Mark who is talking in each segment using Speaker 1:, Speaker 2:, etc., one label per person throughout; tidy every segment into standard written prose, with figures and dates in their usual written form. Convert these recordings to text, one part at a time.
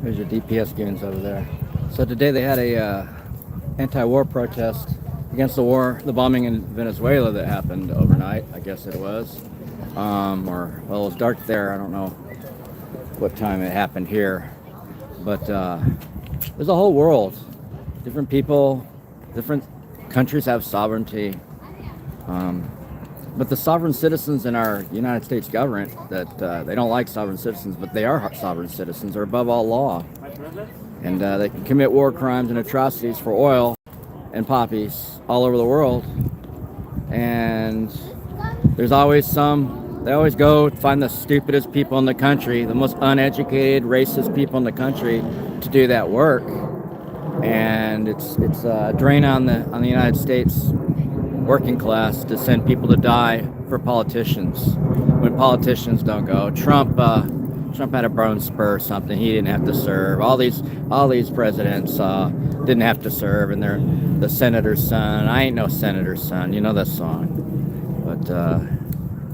Speaker 1: There's your DPS goons over there. So today they had a anti-war protest against the bombing in Venezuela that happened overnight, I guess it was. Well, it was dark there. I don't know what time it happened here. But there's a whole world. Different people, different countries have sovereignty. But the sovereign citizens in our United States government, that they don't like sovereign citizens, but they are sovereign citizens, are above all law. And they can commit war crimes and atrocities for oil and poppies all over the world. And there's always they always go find the stupidest people in the country, the most uneducated, racist people in the country to do that work. And it's a drain on the United States working class to send people to die for politicians when politicians don't go. Trump had a bone spur or something. He didn't have to serve. All these presidents didn't have to serve, and they're the senator's son. I ain't no senator's son. You know that song. But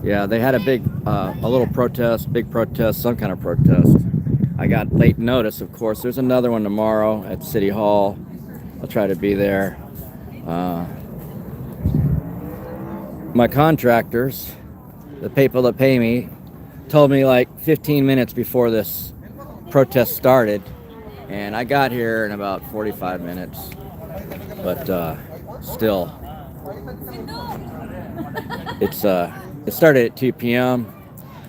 Speaker 1: yeah, they had a big little protest, big protest, some kind of protest. I got late notice, of course. There's another one tomorrow at City Hall. I'll try to be there. My contractors, the people that pay me, told me like 15 minutes before this protest started, and I got here in about 45 minutes. But still, it started at 2 p.m.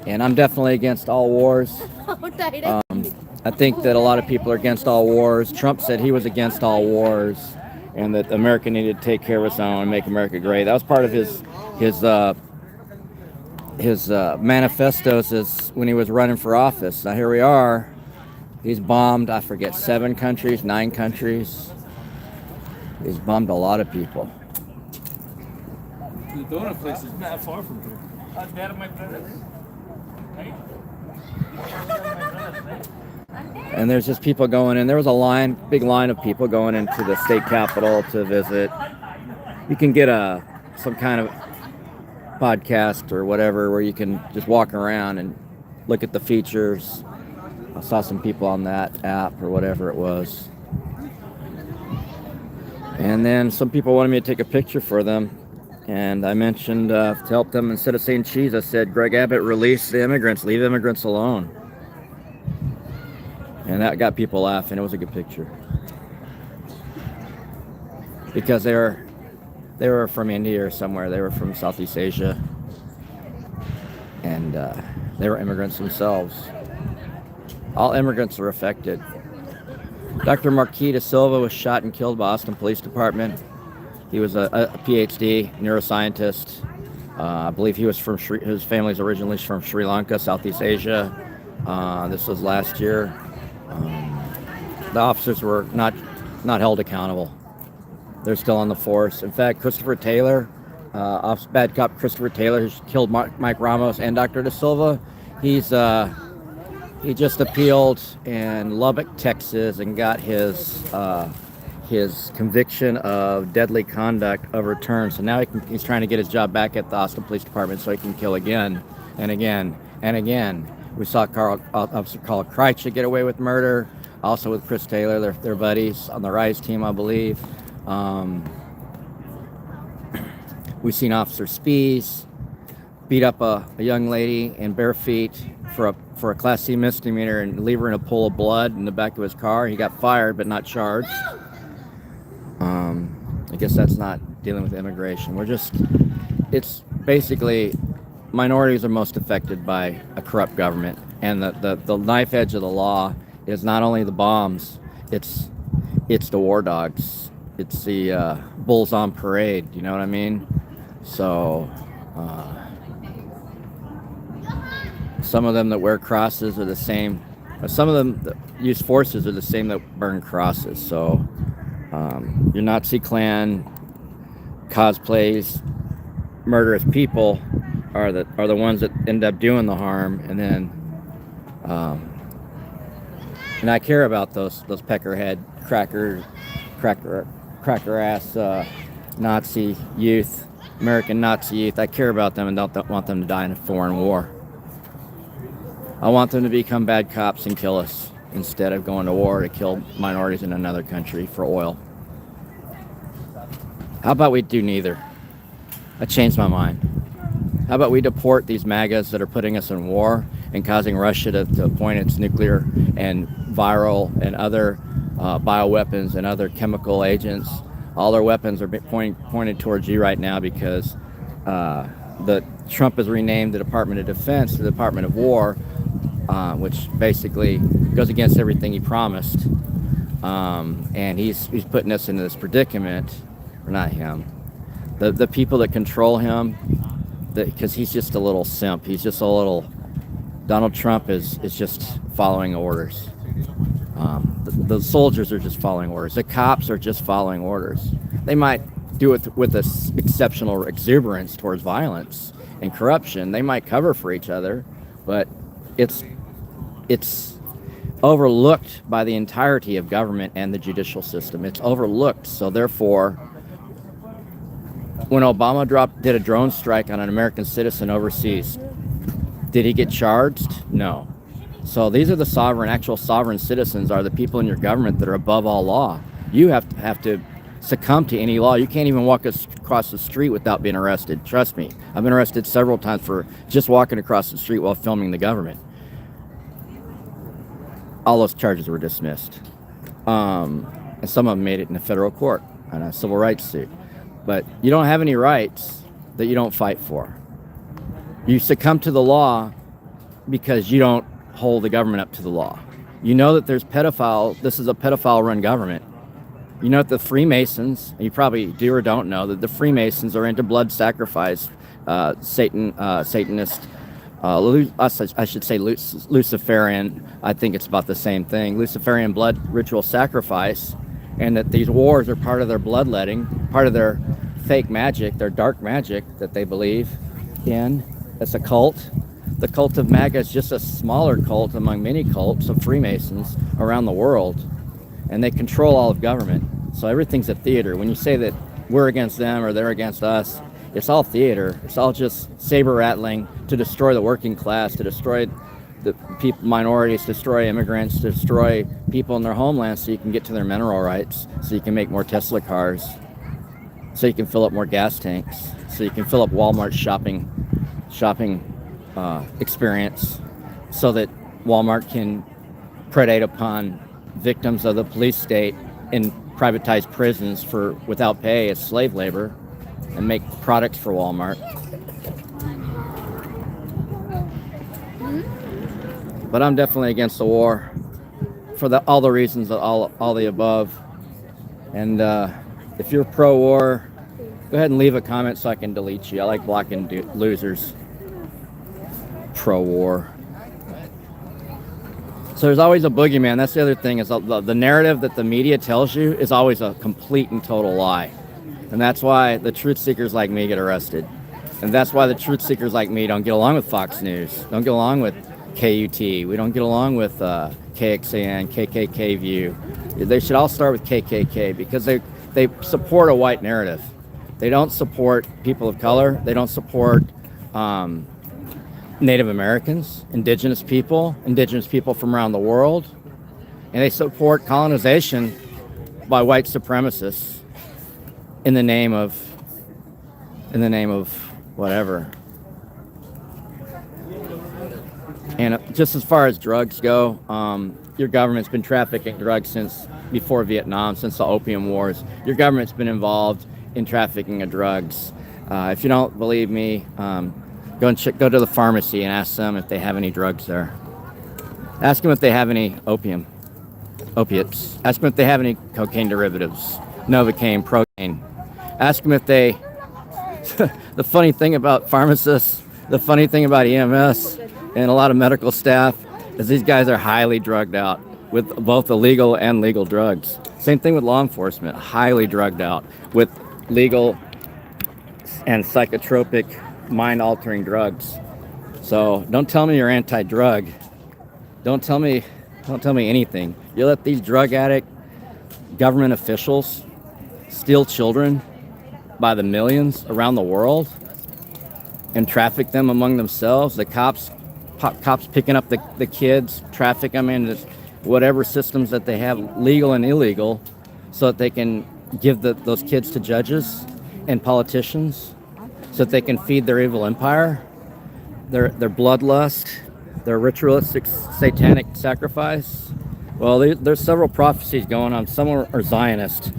Speaker 1: and I'm definitely against all wars. I think that a lot of people are against all wars. Trump said he was against all wars, and that America needed to take care of its own and make America great. That was part of his manifestos as when he was running for office. Now here we are. He's bombed, I forget, 7 countries, 9 countries. He's bombed a lot of people.
Speaker 2: The donut place is not far from here.
Speaker 1: And there's just people going in. There was a big line of people going into the state capitol to visit. You can get some kind of podcast or whatever where you can just walk around and look at the features. I saw some people on that app or whatever it was. And then some people wanted me to take a picture for them. And I mentioned to help them, instead of saying cheese, I said, Greg Abbott, release the immigrants, leave immigrants alone. And that got people laughing. It was a good picture. Because they were from India or somewhere. They were from Southeast Asia. And they were immigrants themselves. All immigrants are affected. Dr. Marquis de Silva was shot and killed by Austin Police Department. He was a PhD neuroscientist. I believe his family's originally from Sri Lanka, Southeast Asia. This was last year. The officers were not held accountable. They're still on the force. In fact, Christopher Taylor, bad cop Christopher Taylor, who killed Mike Ramos and Dr. De Silva, he just appealed in Lubbock, Texas, and got his his conviction of deadly conduct overturned. So now he's trying to get his job back at the Austin Police Department so he can kill again and again and again. We saw Officer Carl Kreitsch get away with murder, also with Chris Taylor, their buddies on the Rise team, I believe. We've seen Officer Spees beat up a young lady in bare feet for a Class C misdemeanor and leave her in a pool of blood in the back of his car. He got fired but not charged. I guess that's not dealing with immigration. It's basically minorities are most affected by a corrupt government, and the knife edge of the law is not only the bombs, it's the war dogs, it's the bulls on parade. You know what I mean? So some of them that wear crosses are the same. Some of them that use forces are the same that burn crosses. So your Nazi Klan cosplays murderous people are the ones that end up doing the harm, and then and I care about those peckerhead cracker ass Nazi youth, American Nazi youth. I care about them and don't want them to die in a foreign war. I want them to become bad cops and kill us instead of going to war to kill minorities in another country for oil. How about we do neither? I changed my mind. How about we deport these MAGAs that are putting us in war and causing Russia to point its nuclear and viral and other bioweapons and other chemical agents. All their weapons are pointed towards you right now because Trump has renamed the Department of Defense to the Department of War, which basically goes against everything he promised. And he's putting us into this predicament. Or not him. The people that control him, because he's just a little simp. He's just a little... Donald Trump is just following orders. The soldiers are just following orders. The cops are just following orders. They might do it with this exceptional exuberance towards violence and corruption. They might cover for each other, but it's overlooked by the entirety of government and the judicial system. It's overlooked. So therefore, when Obama did a drone strike on an American citizen overseas, did he get charged? No. So these are the actual sovereign citizens are the people in your government that are above all law. You have to succumb to any law. You can't even walk across the street without being arrested. Trust me. I've been arrested several times for just walking across the street while filming the government. All those charges were dismissed. And some of them made it in a federal court on a civil rights suit. But you don't have any rights that you don't fight for. You succumb to the law because you don't hold the government up to the law. You know that there's this is a pedophile-run government. You know that the Freemasons, and you probably do or don't know, that the Freemasons are into blood sacrifice, Satanist, I should say Luciferian, I think it's about the same thing, Luciferian blood ritual sacrifice, and that these wars are part of their bloodletting, part of their fake magic, their dark magic that they believe in. It's a cult. The cult of MAGA is just a smaller cult among many cults of Freemasons around the world, and they control all of government. So everything's a theater. When you say that we're against them or they're against us, it's all theater. It's all just saber rattling to destroy the working class, to destroy the people, minorities, destroy immigrants, destroy people in their homeland so you can get to their mineral rights, so you can make more Tesla cars, so you can fill up more gas tanks, so you can fill up Walmart's shopping experience, so that Walmart can predate upon victims of the police state in privatized prisons without pay as slave labor and make products for Walmart. But I'm definitely against the war for all the reasons, all the above. And if you're pro-war, go ahead and leave a comment so I can delete you. I like blocking losers. Pro-war. So there's always a boogeyman. That's the other thing, is the narrative that the media tells you is always a complete and total lie. And that's why the truth seekers like me get arrested. And that's why the truth seekers like me don't get along with Fox News, don't get along with KUT, we don't get along with KXAN, KKK View, They should all start with KKK because they support a white narrative. They don't support people of color. They don't support Native Americans, indigenous people from around the world, and they support colonization by white supremacists in the name of whatever. And just as far as drugs go, your government's been trafficking drugs since before Vietnam, since the Opium Wars. Your government's been involved in trafficking of drugs. If you don't believe me, go to the pharmacy and ask them if they have any drugs there. Ask them if they have any opiates. Ask them if they have any cocaine derivatives, Novocaine, Procaine. Ask them if they... The funny thing about pharmacists, the funny thing about EMS and a lot of medical staff is these guys are highly drugged out with both illegal and legal drugs. Same thing with law enforcement, highly drugged out with legal and psychotropic, mind-altering drugs. So don't tell me you're anti-drug. Don't tell me anything. You let these drug addict government officials steal children by the millions around the world and traffic them among themselves. The cops picking up the kids, traffic them into whatever systems that they have, legal and illegal, so that they can give those kids to judges and politicians, so that they can feed their evil empire, their bloodlust, their ritualistic satanic sacrifice. Well, there's several prophecies going on. Some are Zionist.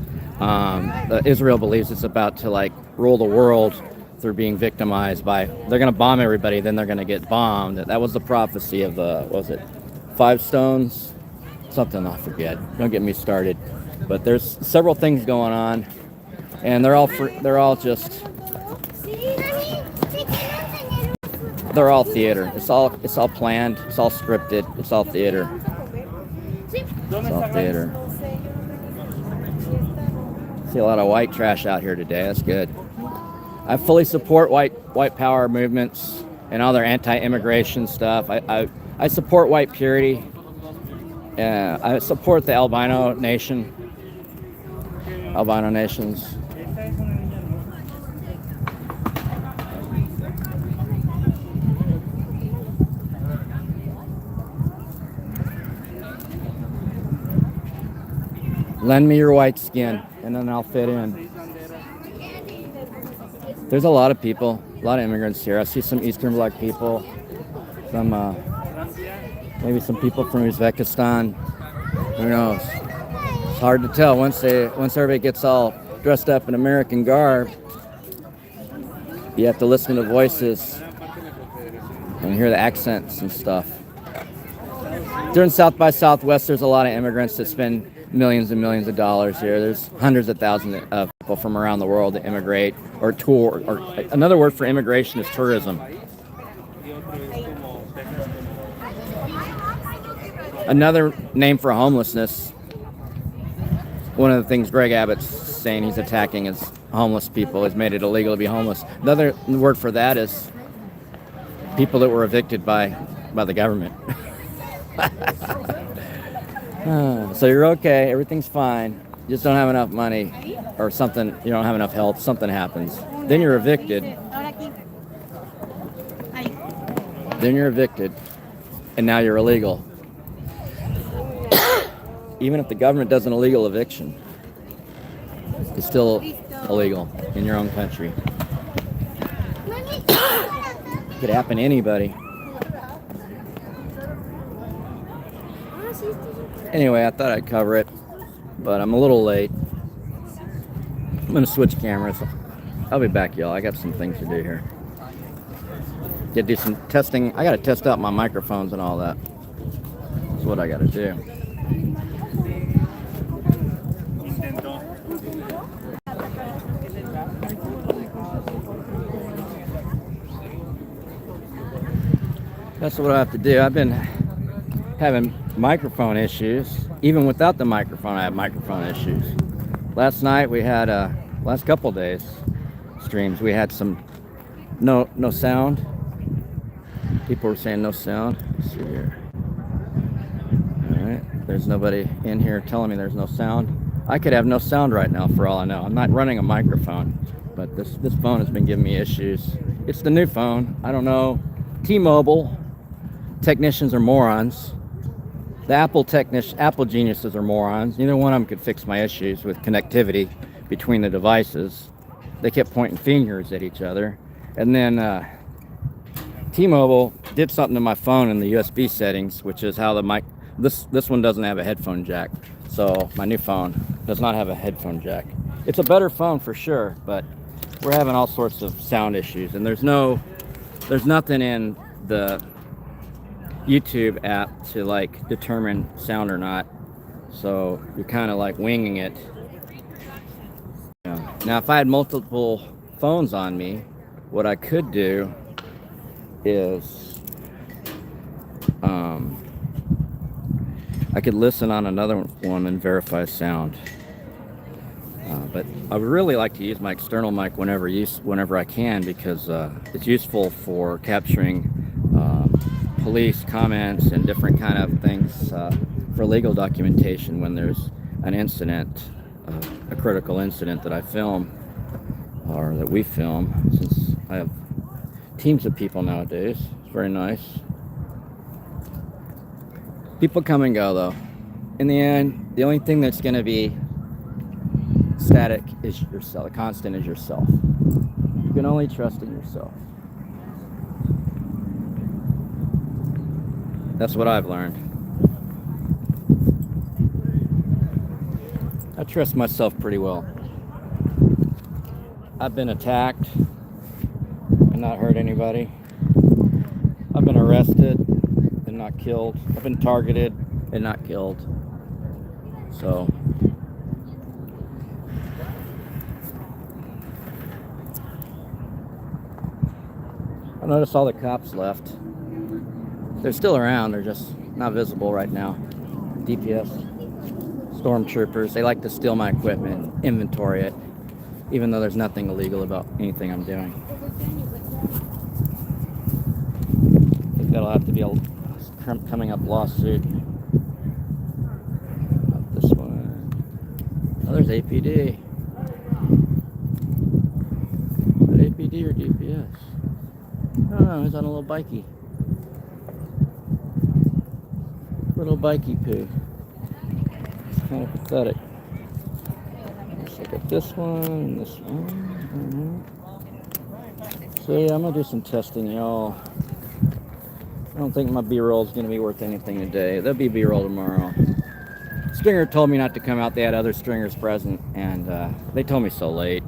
Speaker 1: Israel believes it's about to rule the world through being victimized by, they're going to bomb everybody, then they're going to get bombed. That was the prophecy of what was it, 5 stones? Something, I forget. Don't get me started. But there's several things going on, and they're all theater. It's all planned. It's all scripted. It's all theater. It's all theater. See a lot of white trash out here today. That's good. I fully support white power movements and all their anti-immigration stuff. I support white purity. I support the albino nations. Lend me your white skin, and then I'll fit in. There's a lot of people, a lot of immigrants here. I see some Eastern Bloc people, some maybe some people from Uzbekistan. Who knows? It's hard to tell. Once everybody gets all dressed up in American garb, you have to listen to voices and hear the accents and stuff. During South by Southwest, there's a lot of immigrants that spend millions and millions of dollars here. There's hundreds of thousands of people from around the world that immigrate or tour. Or another word for immigration is tourism. Another name for homelessness. One of the things Greg Abbott's saying he's attacking is homeless people. Has made it illegal to be homeless. Another word for that is people that were evicted by the government. So you're okay, everything's fine, you just don't have enough money or something, you don't have enough health, something happens. Then you're evicted. And now you're illegal. Even if the government does an illegal eviction, it's still illegal in your own country. It could happen to anybody. Anyway, I thought I'd cover it, but I'm a little late. I'm going to switch cameras. I'll be back, y'all. I got some things to do here. Got to do some testing. I got to test out my microphones and all that. That's what I got to do. That's what I have to do. I've been having microphone issues. Even without the microphone, I have microphone issues. Last night we had last couple days streams, we had some no sound. People were saying no sound. Let's see here. All right. There's nobody in here telling me there's no sound. I could have no sound right now for all I know. I'm not running a microphone, but this phone has been giving me issues. It's the new phone. I don't know. T-Mobile technicians are morons. The Apple geniuses are morons. Neither one of them could fix my issues with connectivity between the devices. They kept pointing fingers at each other. And then T-Mobile did something to my phone in the USB settings, which is how the mic. This one doesn't have a headphone jack. So my new phone does not have a headphone jack. It's a better phone for sure, but we're having all sorts of sound issues, and there's nothing in the YouTube app to like determine sound or not. So you're kind of like winging it. Yeah. Now, if I had multiple phones on me, what I could do is I could listen on another one and verify sound. But I would really like to use my external mic whenever I can, because it's useful for capturing police comments and different kind of things for legal documentation when there's an incident, a critical incident that I film or that we film, since I have teams of people nowadays. It's very nice. People come and go, though. In the end, the only thing that's going to be static is yourself. A constant is yourself. You can only trust in yourself. That's what I've learned. I trust myself pretty well. I've been attacked and not hurt anybody. I've been arrested and not killed. I've been targeted and not killed. So I noticed all the cops left. They're still around, they're just not visible right now. DPS, stormtroopers, they like to steal my equipment, inventory it, even though there's nothing illegal about anything I'm doing. I think that'll have to be a coming up lawsuit. Not this one. Oh, there's APD. Is that APD or DPS? Oh, he's on a little bikey. Little bikey poo. It's kind of pathetic. Let's look at this one and this one. So yeah, I'm gonna do some testing, y'all. I don't think my B-roll is gonna be worth anything today. There'll be B-roll tomorrow. Stringer told me not to come out. They had other stringers present, and they told me so late.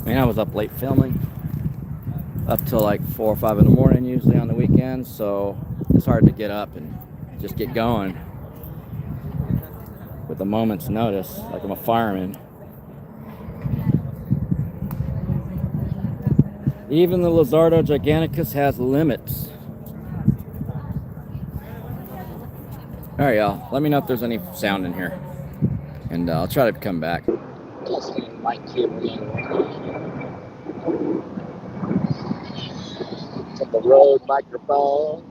Speaker 1: I mean, I was up late filming, up till like 4 or 5 in the morning usually on the weekends, so it's hard to get up and just get going with a moment's notice, like I'm a fireman. Even the Lizzardo Giganticus has limits. All right, y'all, let me know if there's any sound in here, and I'll try to come back. Testing mic cabling. It's the Rode microphone,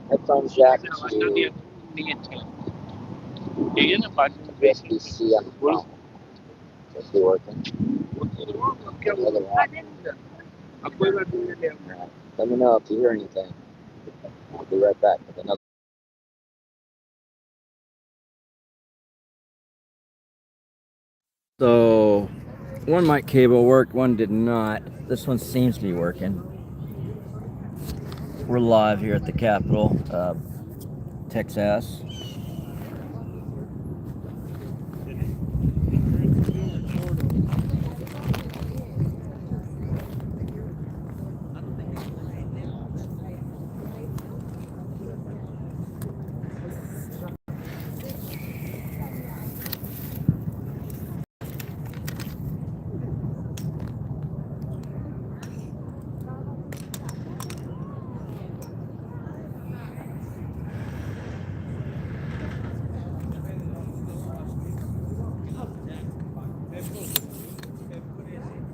Speaker 1: headphones jack to USB-C on the phone. Is it working? Let me know if you hear anything. I'll be right back with another. So, one mic cable worked, one did not. This one seems to be working. We're live here at the Capitol, Texas.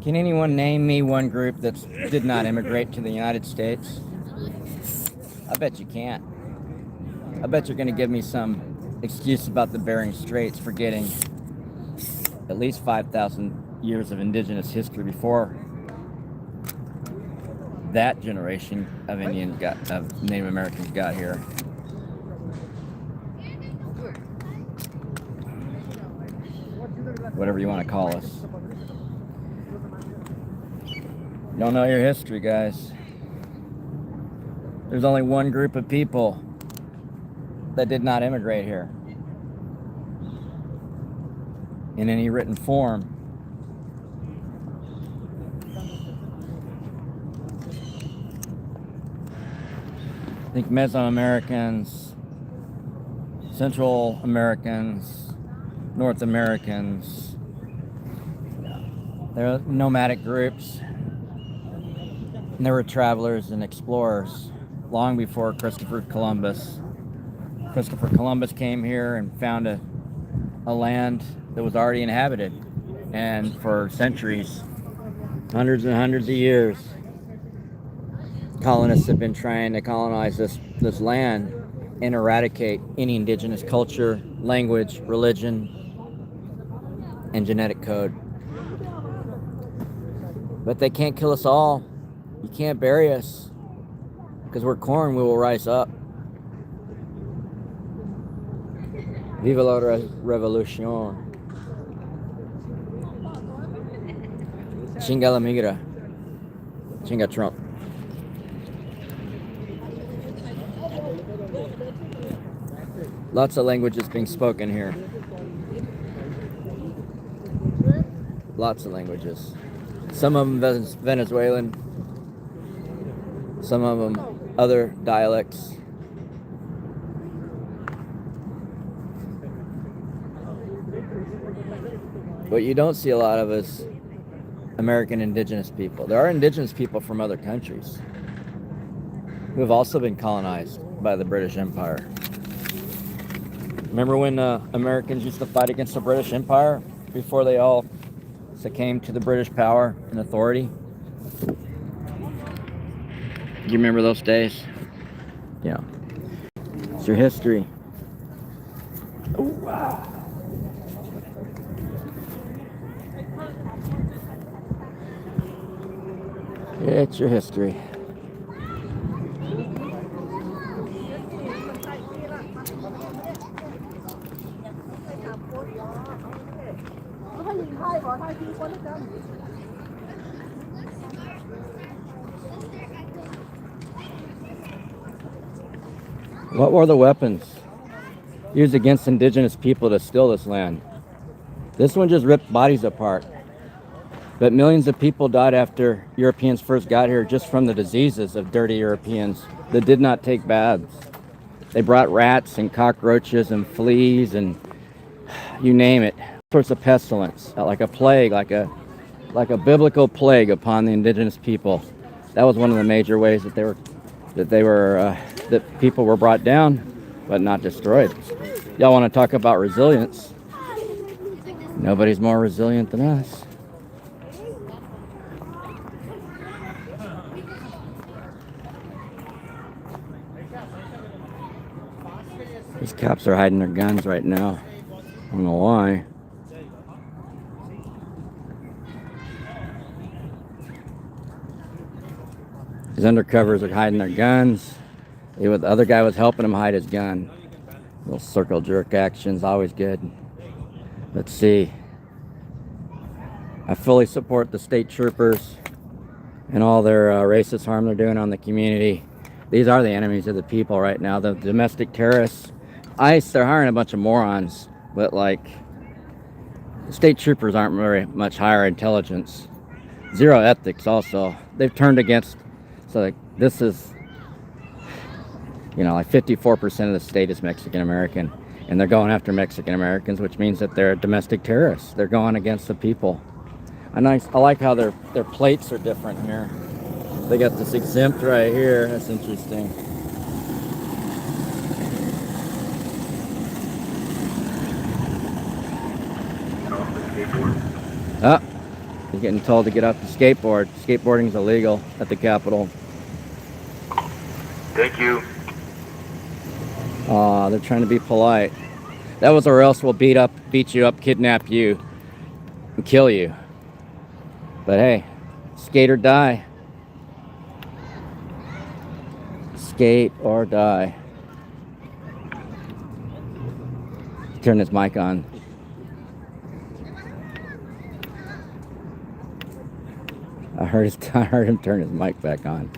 Speaker 1: Can anyone name me one group that did not immigrate to the United States? bet you can't. I bet you're going to give me some excuse about the Bering Straits, forgetting at least 5,000 years of indigenous history before that generation of Native Americans got here. Whatever you want to call us. You don't know your history, guys. There's only one group of people that did not immigrate here in any written form. I think Mesoamericans, Central Americans, North Americans, they're nomadic groups. And there were travelers and explorers long before Christopher Columbus. Christopher Columbus came here and found a land that was already inhabited. And for centuries, hundreds and hundreds of years, colonists have been trying to colonize this land and eradicate any indigenous culture, language, religion, and genetic code. But they can't kill us all. You can't bury us. Because we're corn, we will rise up. Viva la revolución. Chinga la migra. Chinga Trump. Lots of languages being spoken here. Lots of languages. Some of them Venezuelan. Some of them other dialects. What you don't see a lot of is American indigenous people. There are indigenous people from other countries who have also been colonized by the British Empire. Remember when Americans used to fight against the British Empire before they all succumbed to the British power and authority? Do you remember those days? Yeah. It's your history. Ooh, wow. It's your history. What were the weapons used against indigenous people to steal this land? This one just ripped bodies apart. But millions of people died after Europeans first got here just from the diseases of dirty Europeans that did not take baths. They brought rats and cockroaches and fleas and you name it, sorts of pestilence, like a plague, like a biblical plague upon the indigenous people. That was one of the major ways that people were brought down, but not destroyed. Y'all want to talk about resilience? Nobody's more resilient than us. These cops are hiding their guns right now. I don't know why. These undercovers are hiding their guns. The other guy was helping him hide his gun. Little circle jerk action's always good. Let's see. I fully support the state troopers and all their racist harm they're doing on the community. These are the enemies of the people right now. The domestic terrorists. ICE, they're hiring a bunch of morons, but like the state troopers aren't very much higher intelligence. Zero ethics also. They've turned against, so like this is, you know, like 54% of the state is Mexican American, and they're going after Mexican Americans, which means that they're domestic terrorists. They're going against the people. I like how their plates are different here. They got this exempt right here. That's interesting. Ah, he's getting told to get off the skateboard. Skateboarding is illegal at the Capitol.
Speaker 3: Thank you.
Speaker 1: Aw, they're trying to be polite. That was or else we'll beat you up, kidnap you, and kill you. But hey, skate or die. Skate or die. Turn his mic on. I heard him turn his mic back on.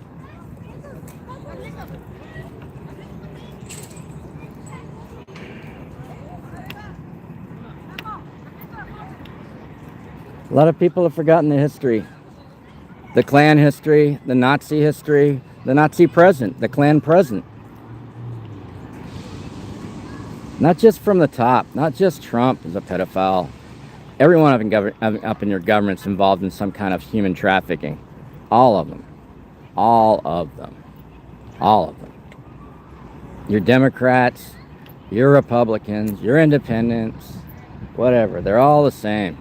Speaker 1: A lot of people have forgotten the history. The Klan history, the Nazi history, the Nazi present, the Klan present. Not just from the top, not just Trump is a pedophile. Everyone up in your government's involved in some kind of human trafficking. All of them. All of them. All of them. Your Democrats, your Republicans, your independents, whatever. They're all the same.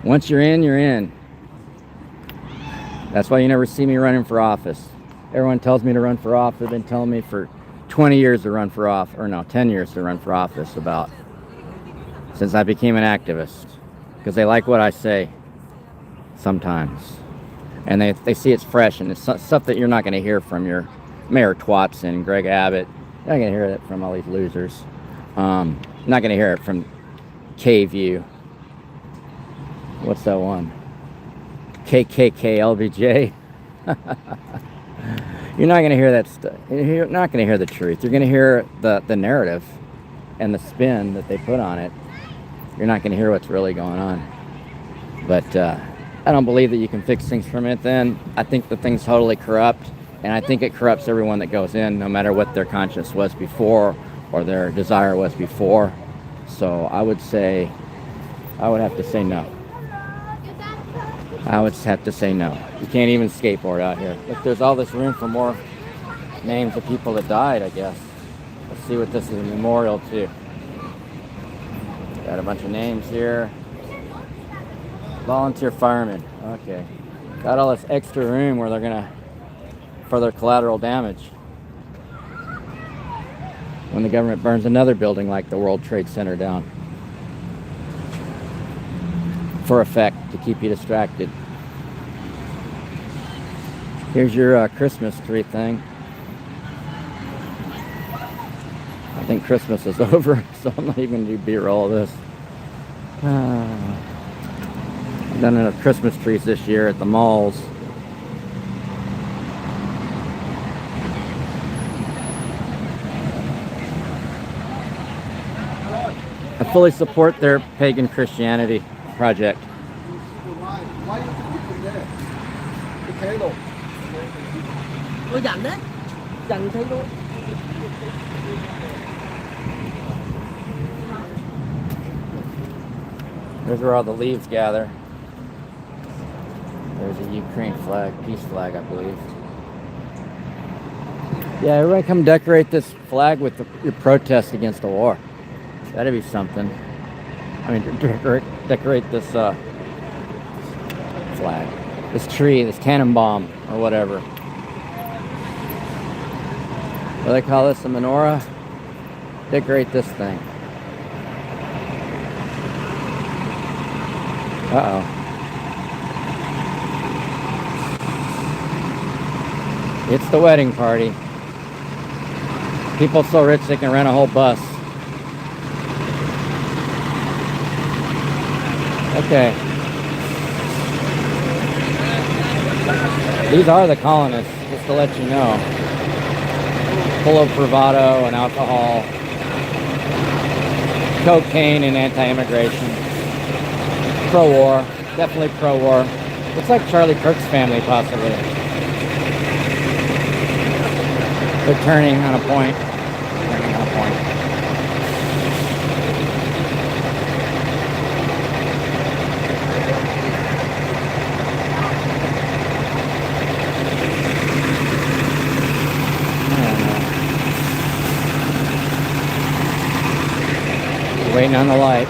Speaker 1: Once you're in, you're in. That's why you never see me running for office. Everyone tells me to run for office. They've been telling me for 20 years to run for office, or no, 10 years to run for office since I became an activist. Because they like what I say sometimes. And they see it's fresh, and it's stuff that you're not going to hear from your Mayor Twatson, Greg Abbott. You're not going to hear that from all these losers. You're not going to hear it from K-View. What's that one? KKK LBJ. You're not going to hear that stuff. You're not going to hear the truth. You're going to hear the narrative and the spin that they put on it. You're not going to hear what's really going on. But I don't believe that you can fix things from it then. I think the thing's totally corrupt, and I think it corrupts everyone that goes in, no matter what their conscience was before or their desire was before. So I would have to say no. I would just have to say no. You can't even skateboard out here. Look, there's all this room for more names of people that died, I guess. Let's see what this is a memorial to. Got a bunch of names here. Volunteer firemen. Okay. Got all this extra room where they're gonna further collateral damage when the government burns another building like the World Trade Center down. For effect, to keep you distracted. Here's your Christmas tree thing. I think Christmas is over, so I'm not even going to do B-roll of this. I've done enough Christmas trees this year at the malls. I fully support their pagan Christianity project. There's where all the leaves gather. There's a Ukraine flag, peace flag, I believe. Yeah, everybody come decorate this flag with your protest against the war. That'd be something. I mean, decorate this flag, this tree, this tannenbaum, or whatever. What do they call this? A menorah? Decorate this thing. Uh-oh. It's the wedding party. People so rich they can rent a whole bus. Okay. These are the colonists, just to let you know. Full of bravado and alcohol, cocaine and anti-immigration. Pro-war, definitely pro-war. Looks like Charlie Kirk's family, possibly. They're turning on a point. Turning on a point. Waiting on the light.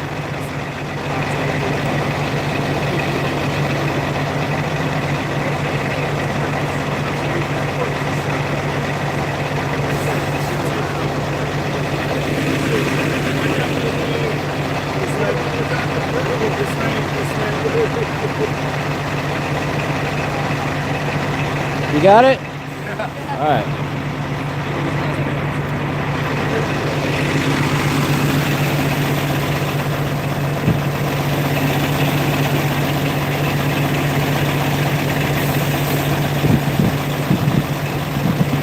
Speaker 1: You got it? All right.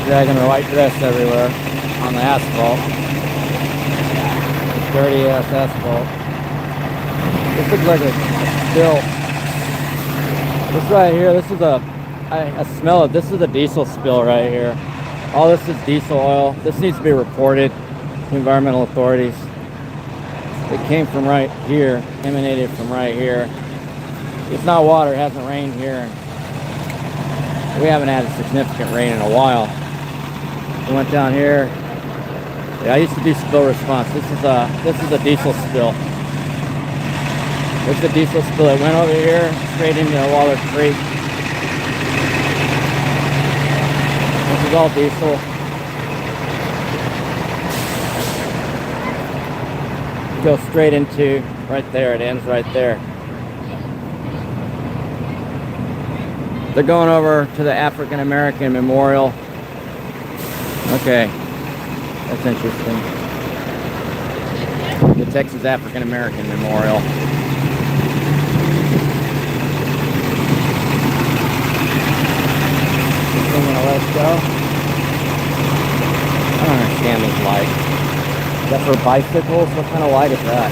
Speaker 1: Dragging her white dress everywhere on the asphalt. Dirty ass asphalt. This looks like a spill. This right here, this is I smell it. This is a diesel spill right here. All this is diesel oil. This needs to be reported to environmental authorities. It came from right here, emanated from right here. It's not water, it hasn't rained here. We haven't had a significant rain in a while. We went down here. Yeah, I used to do spill response. This is a diesel spill. This is a diesel spill. It went over here, straight into Waller Creek. This is all diesel. Go straight into right there. It ends right there. They're going over to the African American Memorial. Okay, that's interesting. The Texas African American Memorial. I'm gonna let it go. I don't understand this light. Is that for bicycles? What kind of light is that?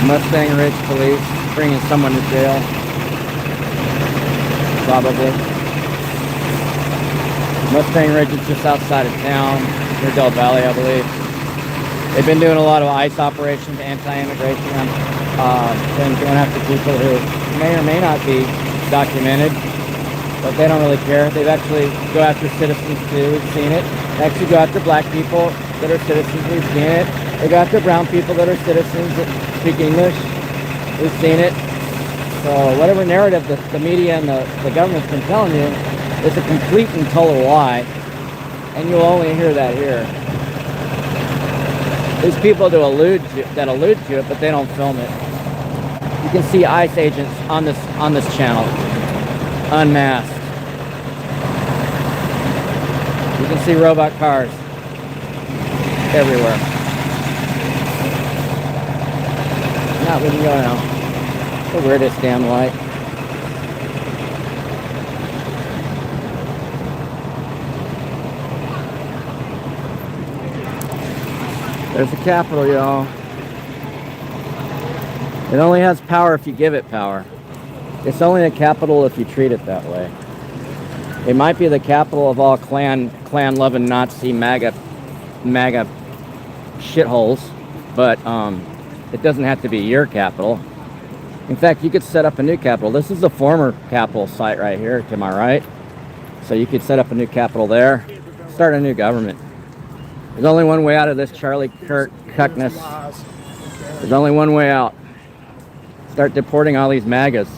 Speaker 1: Mustang Ridge police bringing someone to jail. Probably. Mustang Ridge is just outside of town, near Del Valle, I believe. They've been doing a lot of ICE operations, anti-immigration, and going after people who may or may not be documented, but they don't really care. They've actually go after citizens too. We've seen it. They actually go after black people that are citizens. We've seen it. They go after brown people that are citizens that speak English. We've seen it. So whatever narrative the media and the government's been telling you is a complete and total lie. And you'll only hear that here. There's people that allude to it, but they don't film it. You can see ICE agents on this channel, unmasked. You can see robot cars everywhere. Now we can go now. The weirdest damn light. There's the Capitol, y'all. It only has power if you give it power. It's only a capital if you treat it that way. It might be the capital of all clan-loving Nazi MAGA shitholes, but it doesn't have to be your capital. In fact, you could set up a new capital. This is the former capital site right here to my right. So you could set up a new capital there, start a new government. There's only one way out of this Charlie Kirk cuckness. There's only one way out. Start deporting all these MAGAs.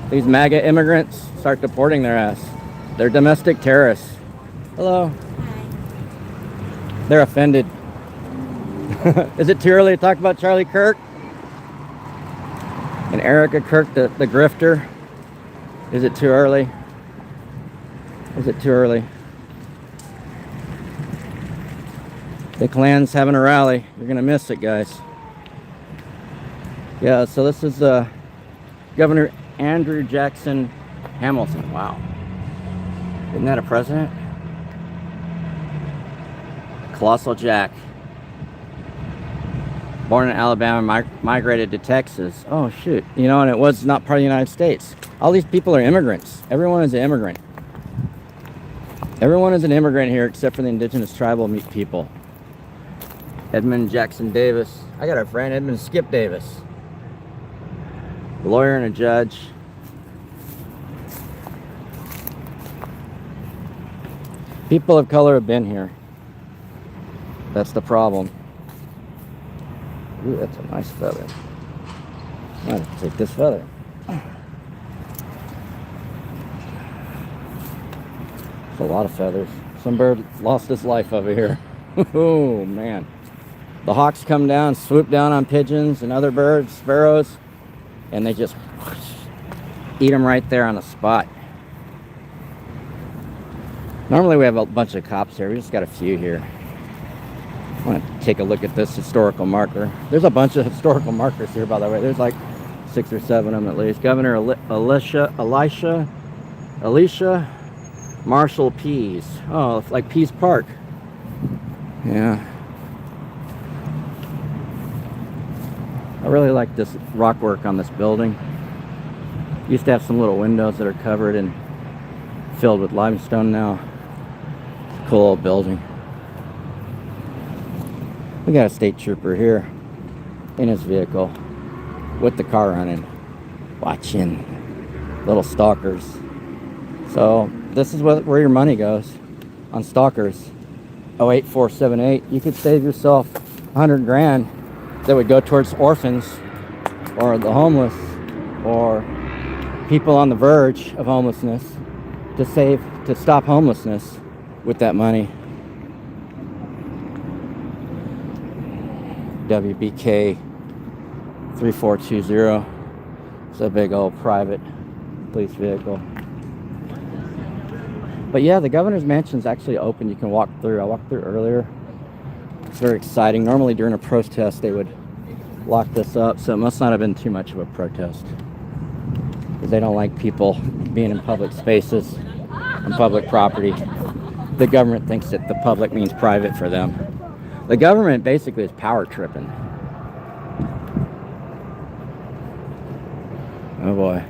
Speaker 1: These MAGA immigrants, start deporting their ass. They're domestic terrorists. Hello. Hi. They're offended. Is it too early to talk about Charlie Kirk? And Erica Kirk, the grifter? Is it too early? Is it too early? The Klan's having a rally. You're gonna miss it, guys. Yeah, so this is Governor Andrew Jackson Hamilton. Wow. Isn't that a president? Colossal Jack. Born in Alabama, migrated to Texas. Oh, shoot. You know, and it was not part of the United States. All these people are immigrants. Everyone is an immigrant. Everyone is an immigrant here except for the indigenous tribal people. Edmund Jackson Davis. I got a friend, Edmund Skip Davis. A lawyer and a judge. People of color have been here. That's the problem. Ooh, that's a nice feather. I'm gonna take this feather. It's a lot of feathers. Some bird lost his life over here. Oh man, the hawks come down, swoop down on pigeons and other birds, sparrows, and they just eat them right there on the spot. Normally we have a bunch of cops here. We just got a few here. I want to take a look at this historical marker. There's a bunch of historical markers here, by the way. There's like 6 or 7 of them at least. Governor Alicia Marshall Pease. Oh, like Pease Park. Yeah. I really like this rock work on this building. Used to have some little windows that are covered and filled with limestone now. It's a cool old building. We got a state trooper here in his vehicle with the car running, watching little stalkers. So this is where your money goes on stalkers. 08478. You could save yourself 100 grand that would go towards orphans or the homeless or people on the verge of homelessness to stop homelessness with that money. WBK 3420. It's a big old private police vehicle. But yeah, the governor's mansion's actually open. You can walk through. I walked through earlier. It's very exciting. Normally during a protest they would lock this up, so it must not have been too much of a protest, because they don't like people being in public spaces, on public property. The government thinks that the public means private for them. The government basically is power tripping. Oh boy.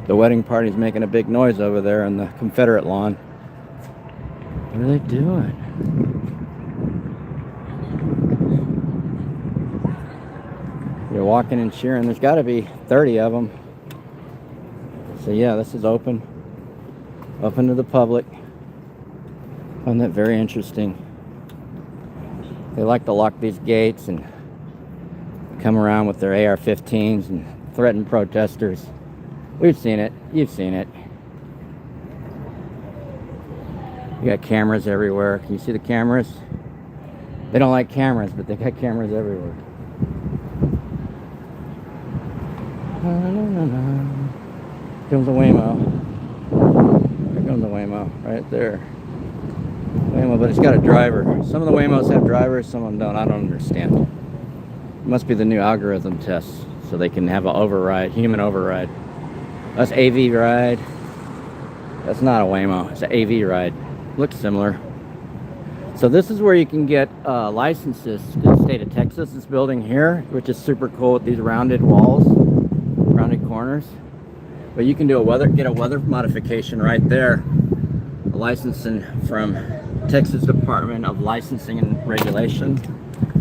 Speaker 1: The wedding party's making a big noise over there on the Confederate lawn. What are they doing? You're walking and cheering. There's got to be 30 of them. So yeah, this is open to the public. I find that very interesting. They like to lock these gates and come around with their AR-15s and threaten protesters. We've seen it. You've seen it. You got cameras everywhere. Can you see the cameras? They don't like cameras, but they got cameras everywhere. Here comes the Waymo. Here comes the Waymo, right there. Waymo, but it's got a driver. Some of the Waymos have drivers, some of them don't. I don't understand. It must be the new algorithm tests, so they can have an override, human override. That's AV ride. That's not a Waymo. It's an AV ride. Looks similar. So this is where you can get licenses in the state of Texas. This building here, which is super cool with these rounded walls, rounded corners. But you can do get a weather modification right there. A licensing from Texas Department of Licensing and Regulation,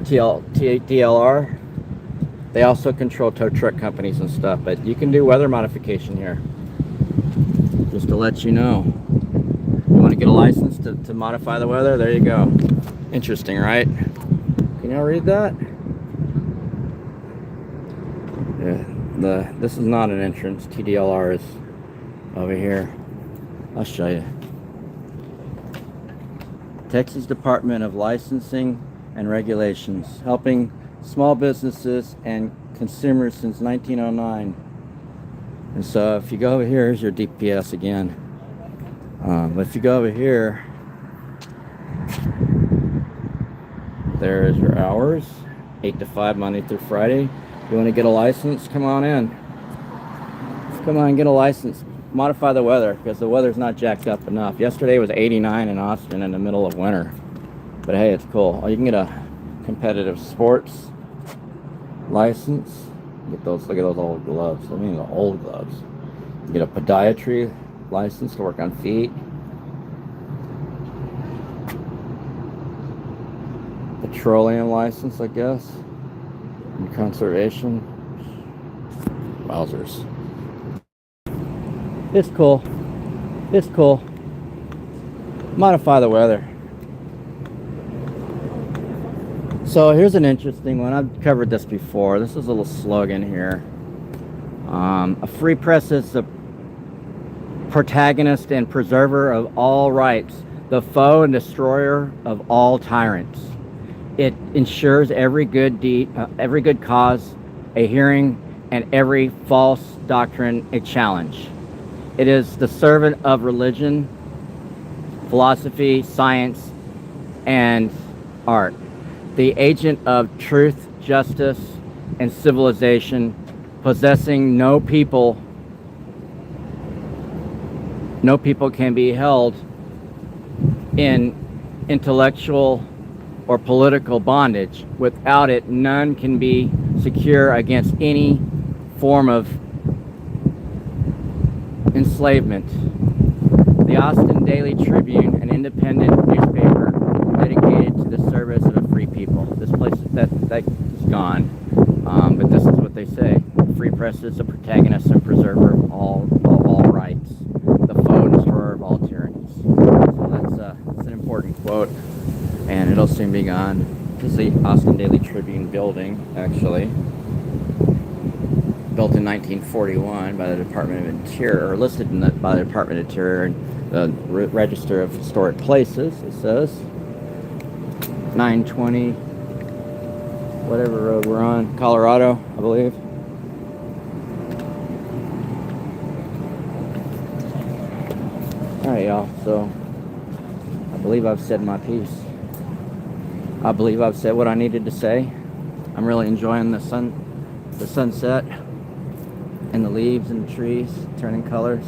Speaker 1: DLR. They also control tow truck companies and stuff, but you can do weather modification here. Just to let you know. You want to get a license to modify the weather? There you go. Interesting, right? Can y'all read that? Yeah, this is not an entrance. TDLR is over here. I'll show you. Texas Department of Licensing and Regulations, helping small businesses and consumers since 1909. And so if you go over here, here's your DPS again. But if you go over here, there's your hours, 8 to 5 Monday through Friday. You want to get a license? Come on in. Come on and get a license. Modify the weather, because the weather's not jacked up enough. Yesterday was 89 in Austin in the middle of winter. But hey, it's cool. Oh, you can get a competitive sports license. Get those, look at those old gloves. I mean the old gloves. You get a podiatry license to work on feet. Petroleum license, I guess. And conservation. Wowzers. It's cool. It's cool. Modify the weather. So here's an interesting one. I've covered this before. This is a little slogan here. A free press is the protagonist and preserver of all rights. the foe and destroyer of all tyrants. It ensures every good deed, every good cause a hearing, and every false doctrine a challenge. It is the servant of religion, philosophy, science, and art, the agent of truth, justice, and civilization, possessing no people can be held in intellectual or political bondage. Without it, none can be secure against any form of enslavement. The Austin Daily Tribune, an independent newspaper dedicated to the service of a free people. This place that is gone, but this is what they say: free press is the protagonist and preserver of all rights, the foe and destroyer of all tyrannies. So that's an important quote, and it'll soon be gone. This is the Austin Daily Tribune building, actually, built in 1941 by the Department of Interior, or listed by the Department of Interior in the Register of Historic Places. It says 920, whatever road we're on, Colorado, I believe. All right, y'all. So I believe I've said my piece. I believe I've said what I needed to say. I'm really enjoying the sunset and the leaves and the trees turning colors.